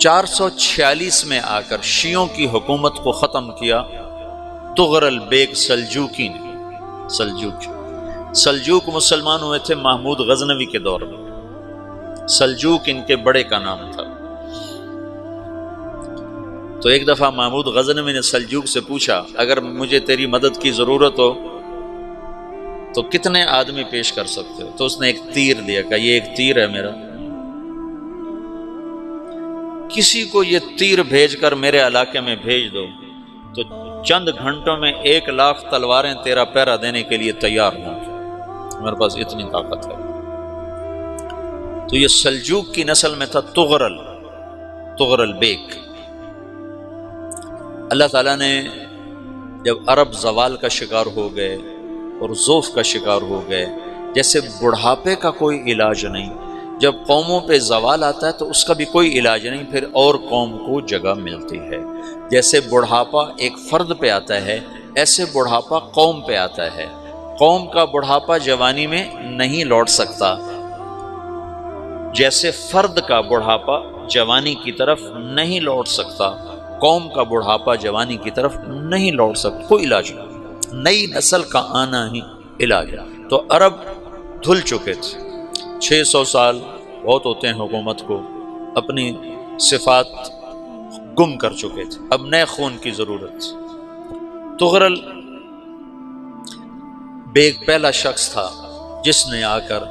446 میں آ کر شیعوں کی حکومت کو ختم کیا طغرل بیگ سلجوکی نے۔ سلجوک مسلمان ہوئے تھے محمود غزنوی کے دور میں، سلجوک ان کے بڑے کا نام تھا۔ تو ایک دفعہ محمود غزنوی نے سلجوک سے پوچھا اگر مجھے تیری مدد کی ضرورت ہو تو کتنے آدمی پیش کر سکتے ہو؟ تو اس نے ایک تیر دیا، کہا یہ ایک تیر ہے میرا، کسی کو یہ تیر بھیج کر میرے علاقے میں بھیج دو تو چند گھنٹوں میں 1,00,000 تلواریں تیرا پیرا دینے کے لیے تیار ہوں، میرے پاس اتنی طاقت ہے۔ تو یہ سلجوک کی نسل میں تھا طغرل بیگ۔ اللہ تعالیٰ نے جب عرب زوال کا شکار ہو گئے اور ضعف کا شکار ہو گئے، جیسے بڑھاپے کا کوئی علاج نہیں، جب قوموں پہ زوال آتا ہے تو اس کا بھی کوئی علاج نہیں، پھر اور قوم کو جگہ ملتی ہے۔ جیسے بڑھاپا ایک فرد پہ آتا ہے، ایسے بڑھاپا قوم پہ آتا ہے۔ قوم کا بڑھاپا جوانی میں نہیں لوٹ سکتا، جیسے فرد کا بڑھاپا جوانی کی طرف نہیں لوٹ سکتا، قوم کا بڑھاپا جوانی کی طرف نہیں لوٹ سکتا، کوئی علاج نہیں، نئی نسل کا آنا ہی علاج ہے۔ تو عرب دھل چکے تھے، 600 سال بہت ہوتے ہیں حکومت کو، اپنی صفات گم کر چکے تھے، اب نئے خون کی ضرورت تھی۔ طغرل بیگ پہلا شخص تھا جس نے آ کر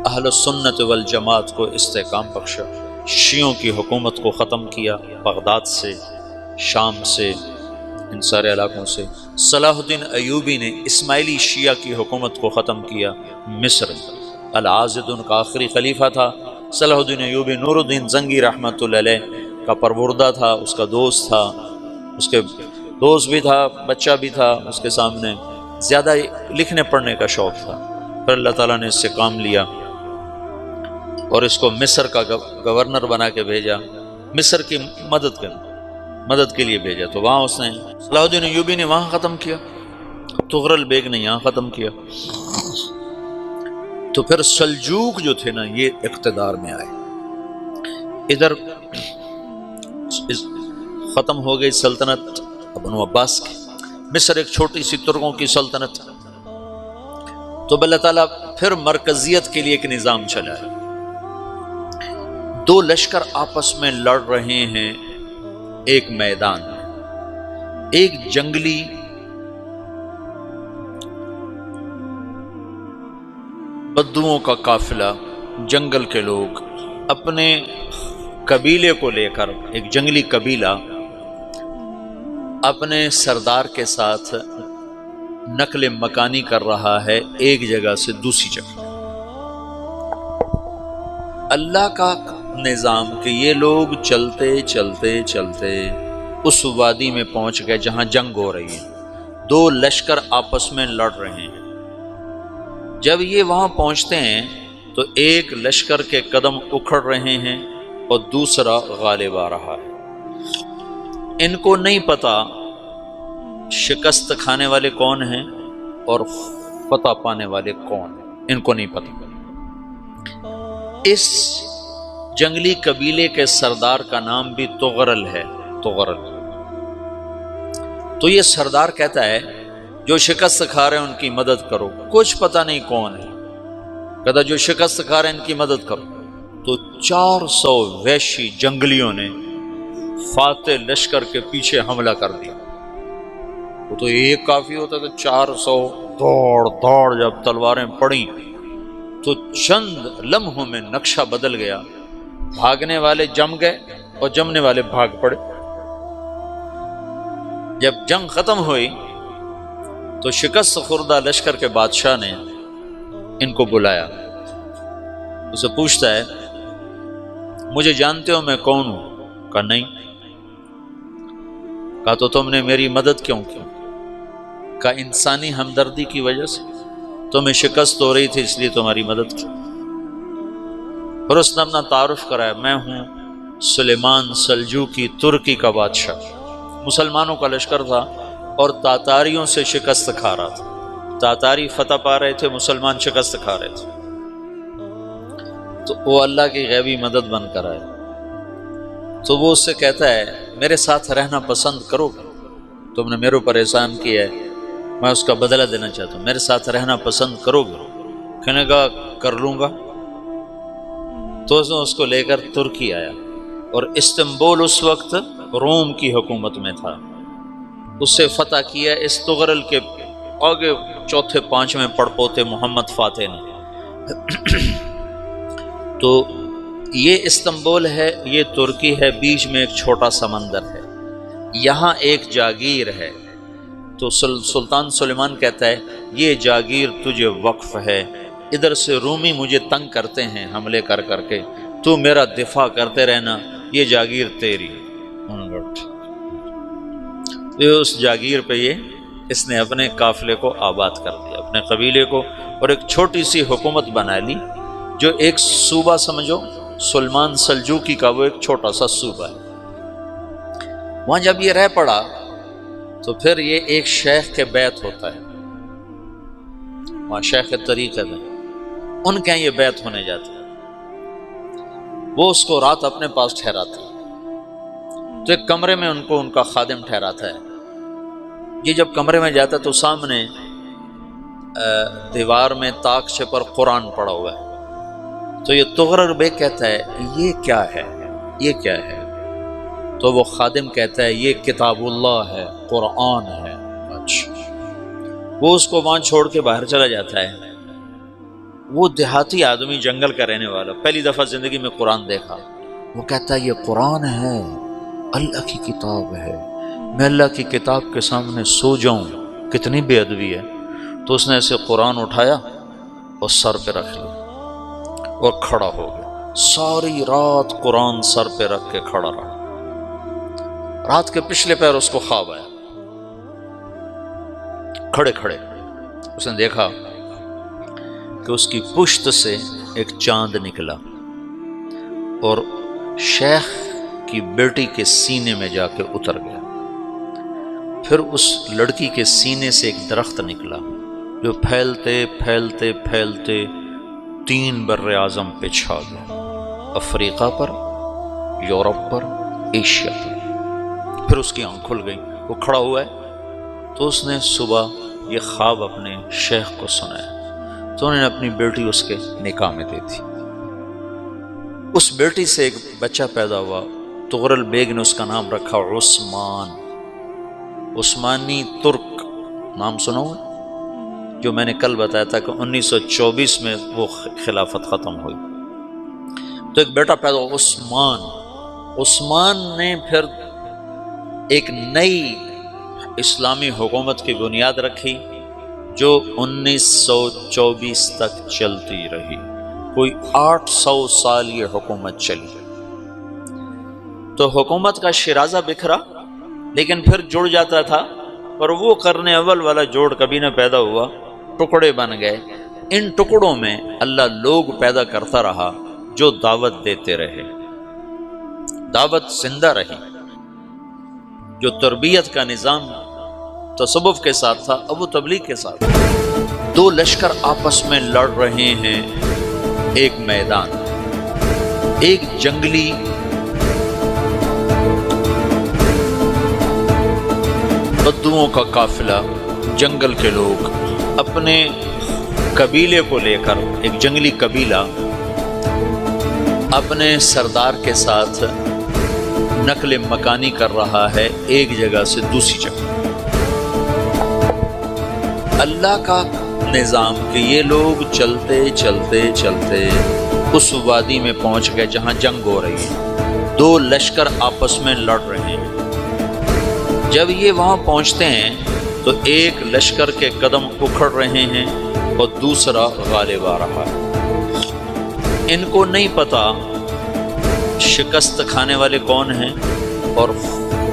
اہل سنت والجماعت کو استحکام بخشا، شیعوں کی حکومت کو ختم کیا، بغداد سے، شام سے، ان سارے علاقوں سے۔ صلاح الدین ایوبی نے اسماعیلی شیعہ کی حکومت کو ختم کیا، مصر۔ العاضد ان کا آخری خلیفہ تھا صلاح الدین ایوبی، نور الدین زنگی رحمۃ اللہ علیہ کا پروردہ تھا، اس کا دوست تھا، اس کے دوست بھی تھا، بچہ بھی تھا اس کے سامنے، زیادہ لکھنے پڑھنے کا شوق تھا۔ پھر اللہ تعالیٰ نے اس سے کام لیا اور اس کو مصر کا گورنر بنا کے بھیجا، مصر کی مدد کے لیے بھیجا۔ تو وہاں اس نے صلاح الدین ایوبی نے وہاں ختم کیا، طغرل بیگ نے یہاں ختم کیا۔ تو پھر سلجوک جو تھے نا یہ اقتدار میں آئے، ادھر ختم ہو گئی سلطنت بنو عباس کی، مصر ایک چھوٹی سی ترکوں کی سلطنت۔ تو اللہ تعالیٰ پھر مرکزیت کے لیے ایک نظام چلایا، دو لشکر آپس میں لڑ رہے ہیں ایک میدان میں، ایک جنگلی بدوؤں کا قافلہ، جنگل کے لوگ اپنے قبیلے کو لے کر، ایک جنگلی قبیلہ اپنے سردار کے ساتھ نقل مکانی کر رہا ہے ایک جگہ سے دوسری جگہ۔ اللہ کا نظام کہ یہ لوگ چلتے چلتے چلتے اس وادی میں پہنچ گئے جہاں جنگ ہو رہی ہے، دو لشکر آپس میں لڑ رہے ہیں۔ جب یہ وہاں پہنچتے ہیں تو ایک لشکر کے قدم اکھڑ رہے ہیں اور دوسرا غالب آ رہا ہے۔ ان کو نہیں پتا شکست کھانے والے کون ہیں اور فتح پانے والے کون ہیں، ان کو نہیں پتا۔ اس جنگلی قبیلے کے سردار کا نام بھی طغرل ہے، طغرل۔ تو یہ سردار کہتا ہے جو شکست کھا رہے ہیں ان کی مدد کرو، کچھ پتہ نہیں کون ہے، کہتا جو شکست کھا رہے ہیں ان کی مدد کرو۔ تو 400 وحشی جنگلیوں نے فاتح لشکر کے پیچھے حملہ کر دیا۔ وہ تو ایک کافی ہوتا تھا، 400 دوڑ جب تلواریں پڑیں تو چند لمحوں میں نقشہ بدل گیا، بھاگنے والے جم گئے اور جمنے والے بھاگ پڑے۔ جب جنگ ختم ہوئی تو شکست خوردہ لشکر کے بادشاہ نے ان کو بلایا، اسے پوچھتا ہے مجھے جانتے ہو میں کون ہوں؟ کہا نہیں۔ کہا تو تم نے میری مدد کیوں کی؟ کہا انسانی ہمدردی کی وجہ سے، تمہیں شکست ہو رہی تھی اس لیے تمہاری مدد کی۔ پھر اس نے اپنا تعارف کرایا، میں ہوں سلیمان سلجوکی، ترکی کا بادشاہ۔ مسلمانوں کا لشکر تھا اور تاتاریوں سے شکست کھا رہا تھا، تاتاری فتح پا رہے تھے، مسلمان شکست کھا رہے تھے۔ تو وہ اللہ کی غیبی مدد بن کر آئے، تو وہ اس سے کہتا ہے میرے ساتھ رہنا پسند کرو گے؟ تم نے میرے اوپر احسان کیا ہے، میں اس کا بدلہ دینا چاہتا ہوں، میرے ساتھ رہنا پسند کرو گے؟ کہنے کا کر لوں گا۔ تو اس کو لے کر ترکی آیا، اور استنبول اس وقت روم کی حکومت میں تھا، اس سے فتح کیا اس تغرل کے آگے چوتھے پانچویں پڑپوتے محمد فاتح نے۔ تو یہ استنبول ہے، یہ ترکی ہے، بیچ میں ایک چھوٹا سمندر ہے، یہاں ایک جاگیر ہے۔ تو سلطان سلیمان کہتا ہے یہ جاگیر تجھے وقف ہے، ادھر سے رومی مجھے تنگ کرتے ہیں حملے کر کر کے، تو میرا دفاع کرتے رہنا، یہ جاگیر تیری۔ اس جاگیر پہ اس نے اپنے قافلے کو آباد کر دیا، اپنے قبیلے کو، اور ایک چھوٹی سی حکومت بنا لی، جو ایک صوبہ سمجھو، سلمان سلجوقی کا وہ ایک چھوٹا سا صوبہ ہے۔ وہاں جب یہ رہ پڑا تو پھر یہ ایک شیخ کے بیعت ہوتا ہے، وہاں شیخ طریقت ہے، ان کے یہ بیعت ہونے جاتا ہے، وہ اس کو رات اپنے پاس ٹھہراتا ہے، تو ایک کمرے میں ان کا خادم ٹھہراتا ہے۔ یہ جب کمرے میں جاتا ہے تو سامنے دیوار میں طاقچے پر قرآن پڑا ہوا ہے، تو یہ تغرل بیگ کہتا ہے یہ کیا ہے، یہ کیا ہے؟ تو وہ خادم کہتا ہے یہ کتاب اللہ ہے، قرآن ہے۔ اچھا، وہ اس کو وہاں چھوڑ کے باہر چلا جاتا ہے۔ وہ دیہاتی آدمی، جنگل کا رہنے والا، پہلی دفعہ زندگی میں قرآن دیکھا، وہ کہتا ہے یہ قرآن ہے، اللہ کی کتاب ہے، میں اللہ کی کتاب کے سامنے سو جاؤں، کتنی بے ادبی ہے۔ تو اس نے ایسے قرآن اٹھایا اور سر پہ رکھ لیا اور کھڑا ہو گیا، ساری رات قرآن سر پہ رکھ کے کھڑا رہا۔ رات کے پچھلے پہر اس کو خواب آیا، کھڑے کھڑے اس نے دیکھا کہ اس کی پشت سے ایک چاند نکلا اور شیخ کی بیٹی کے سینے میں جا کے اتر گیا۔ پھر اس لڑکی کے سینے سے ایک درخت نکلا جو پھیلتے پھیلتے پھیلتے 3 بر اعظم پہ چھا گیا، افریقہ پر، یورپ پر، ایشیا پر۔ پھر اس کی آنکھ کھل گئی، وہ کھڑا ہوا ہے، تو اس نے صبح یہ خواب اپنے شیخ کو سنایا، تو انہوں نے اپنی بیٹی اس کے نکاح میں دے دی۔ اس بیٹی سے ایک بچہ پیدا ہوا، تغرل بیگ نے اس کا نام رکھا عثمان، عثمانی ترک نام سنا ہوا، جو میں نے کل بتایا تھا کہ 1924 میں وہ خلافت ختم ہوئی۔ تو ایک بیٹا پیدا ہوا عثمان۔ عثمان نے پھر ایک نئی اسلامی حکومت کی بنیاد رکھی جو 1924 تک چلتی رہی، کوئی 800 سال یہ حکومت چلی۔ تو حکومت کا شیرازہ بکھرا، لیکن پھر جڑ جاتا تھا، اور وہ قرن اول والا جوڑ کبھی نہ پیدا ہوا، ٹکڑے بن گئے۔ ان ٹکڑوں میں اللہ لوگ پیدا کرتا رہا جو دعوت دیتے رہے، دعوت زندہ رہی۔ جو تربیت کا نظام تصوف کے ساتھ تھا، اب وہ تبلیغ کے ساتھ۔ 2 لشکر آپس میں لڑ رہے ہیں ایک میدان، ایک جنگلی بدوؤں کا قافلہ، جنگل کے لوگ اپنے قبیلے کو لے کر، ایک جنگلی قبیلہ اپنے سردار کے ساتھ نقل مکانی کر رہا ہے ایک جگہ سے دوسری جگہ۔ اللہ کا نظام کہ یہ لوگ چلتے چلتے چلتے اس وادی میں پہنچ گئے جہاں جنگ ہو رہی ہے، 2 لشکر آپس میں لڑ رہے ہیں۔ جب یہ وہاں پہنچتے ہیں تو ایک لشکر کے قدم اکھڑ رہے ہیں اور دوسرا غالب آ رہا ہے۔ ان کو نہیں پتا شکست کھانے والے کون ہیں اور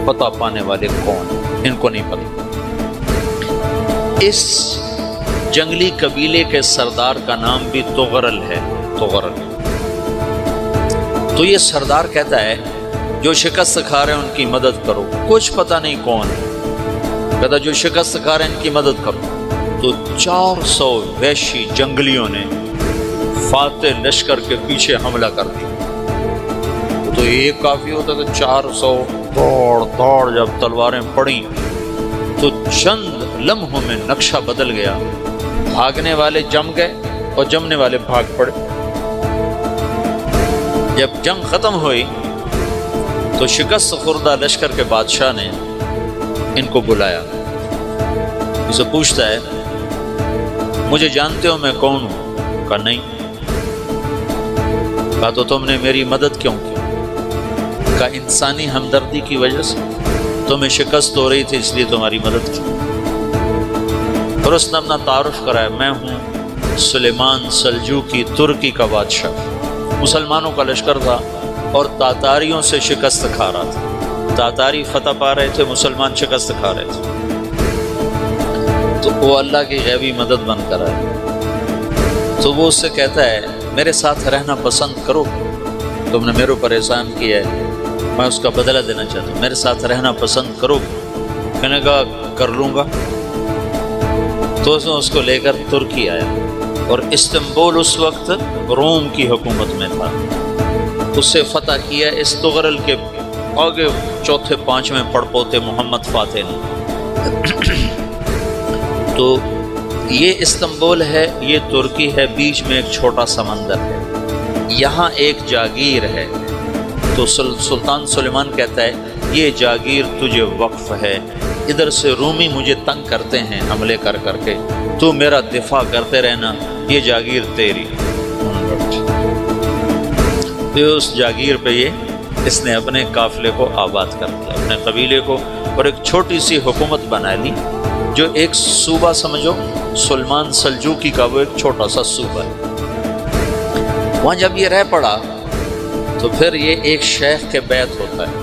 فتح پانے والے کون ہیں، ان کو نہیں پتا۔ اس جنگلی قبیلے کے سردار کا نام بھی تغرل ہے، تغرل۔ تو یہ سردار کہتا ہے جو شکست کھا رہے ہیں ان کی مدد کرو، کچھ پتہ نہیں کون ہے، کہتا جو شکست کھا رہے ہیں ان کی مدد کرو۔ تو 400 وحشی جنگلیوں نے فاتح لشکر کے پیچھے حملہ کر دیا۔ تو ایک کافی ہوتا تو 400 دوڑ جب تلواریں پڑیں تو چند لمحوں میں نقشہ بدل گیا، بھاگنے والے جم گئے اور جمنے والے بھاگ پڑے۔ جب جنگ ختم ہوئی تو شکست خوردہ لشکر کے بادشاہ نے ان کو بلایا، اسے پوچھتا ہے مجھے جانتے ہو میں کون ہوں؟ کہا نہیں۔ کہا تو تم نے میری مدد کیوں کی؟ کہا انسانی ہمدردی کی وجہ سے، تمہیں شکست ہو رہی تھی اس لیے تمہاری مدد کی۔ اور اس نے اپنا تعارف کرایا، میں ہوں سلیمان سلجوقی ترکی کا بادشاہ۔ مسلمانوں کا لشکر تھا اور تاتاریوں سے شکست کھا رہا تھا، تاتاری فتح پا رہے تھے، مسلمان شکست کھا رہے تھے۔ تو وہ اللہ کی غیبی مدد بن کر آئے۔ تو وہ اس سے کہتا ہے میرے ساتھ رہنا پسند کرو، تم نے میرے اوپر احسان کیا ہے، میں اس کا بدلہ دینا چاہتا ہوں، میرے ساتھ رہنا پسند کرو؟ کہنے کا کر لوں گا۔ تو اس کو لے کر ترکی آیا اور استنبول اس وقت روم کی حکومت میں تھا، اسے فتح کیا اس تغرل کے آگے چوتھے پانچویں پڑپوتے محمد فاتح نے۔ تو یہ استنبول ہے، یہ ترکی ہے، بیچ میں ایک چھوٹا سمندر ہے، یہاں ایک جاگیر ہے۔ تو سلطان سلیمان کہتا ہے یہ جاگیر تجھے وقف ہے، ادھر سے رومی مجھے تنگ کرتے ہیں حملے کر کر کے، تو میرا دفاع کرتے رہنا، یہ جاگیر تیری۔ تو اس جاگیر پہ اس نے اپنے قافلے کو آباد کر دیا، اپنے قبیلے کو، اور ایک چھوٹی سی حکومت بنا لی، جو ایک صوبہ سمجھو سلمان سلجوقی کا، وہ ایک چھوٹا سا صوبہ ہے۔ وہاں جب یہ رہ پڑا تو پھر یہ ایک شیخ کے بیعت ہوتا ہے،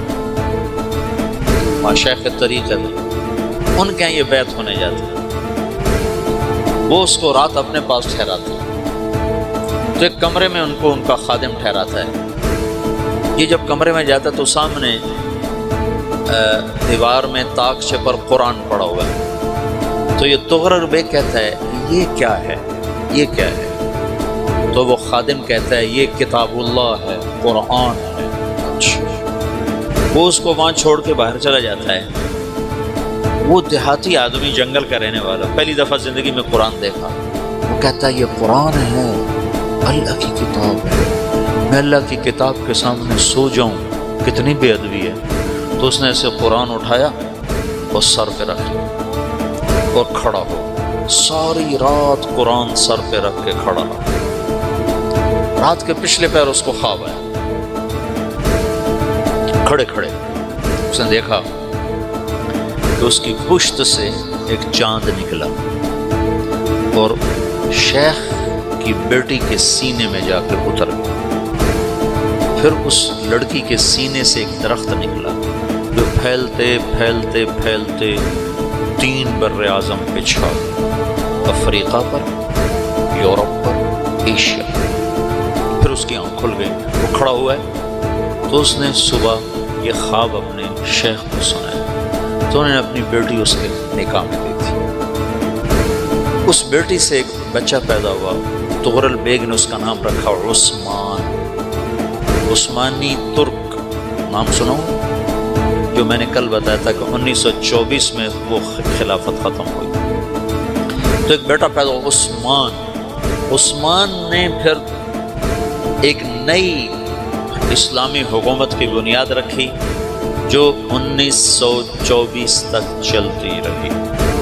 وہاں شیخ طریقہ ہے، ان کے یہاں یہ بیعت ہونے جاتا ہے، وہ اس کو رات اپنے پاس ٹھہراتا ہے، تو ایک کمرے میں ان کا خادم ٹھہراتا ہے۔ یہ جب کمرے میں جاتا ہے تو سامنے دیوار میں تاکچے پر قرآن پڑا ہوا ہے، تو یہ تغرل بیگ کہتا ہے یہ کیا ہے، یہ کیا ہے؟ تو وہ خادم کہتا ہے یہ کتاب اللہ ہے، قرآن ہے۔ وہ اس کو وہاں چھوڑ کے باہر چلا جاتا ہے۔ وہ دیہاتی آدمی، جنگل کا رہنے والا، پہلی دفعہ زندگی میں قرآن دیکھا، وہ کہتا ہے یہ قرآن ہے، اللہ کی کتاب ہے، میں اللہ کی کتاب کے سامنے سو جاؤں، کتنی بے ادبی ہے۔ تو اس نے ایسے قرآن اٹھایا اور سر پہ رکھ لیا اور کھڑا ہو، ساری رات قرآن سر پہ رکھ کے کھڑا رہا۔ رات کے پچھلے پہر اس کو خواب آیا، کھڑے کھڑے اس نے دیکھا کہ اس کی پشت سے ایک چاند نکلا اور شیخ کی بیٹی کے سینے میں جا کے اتر گیا۔ پھر اس لڑکی کے سینے سے ایک درخت نکلا جو پھیلتے پھیلتے پھیلتے 3 بر اعظم پہ چھا گیا، افریقہ پر، یورپ پر، ایشیا۔ پھر اس کی آنکھ کھل گئی، وہ کھڑا ہوا ہے۔ تو اس نے صبح یہ خواب اپنے شیخ کو سنایا، تو انہوں نے اپنی بیٹی اس کے نکاح میں دی تھی۔ اس بیٹی سے ایک بچہ پیدا ہوا، تغرل بیگ نے اس کا نام رکھا عثمان، عثمانی ترک نام سنو، جو میں نے کل بتایا تھا کہ 1924 میں وہ خلافت ختم ہوئی۔ تو ایک بیٹا پیدا ہوا عثمان۔ عثمان نے پھر ایک نئی اسلامی حکومت کی بنیاد رکھی جو 1924 تک چلتی رہی،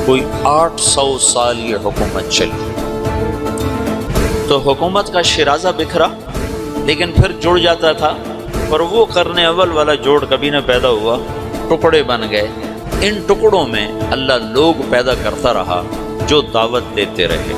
کوئی 800 سال یہ حکومت چلی۔ تو حکومت کا شیرازہ بکھرا لیکن پھر جڑ جاتا تھا، پر وہ کرنے اول والا جوڑ کبھی نہ پیدا ہوا، ٹکڑے بن گئے۔ ان ٹکڑوں میں اللہ لوگ پیدا کرتا رہا جو دعوت دیتے رہے۔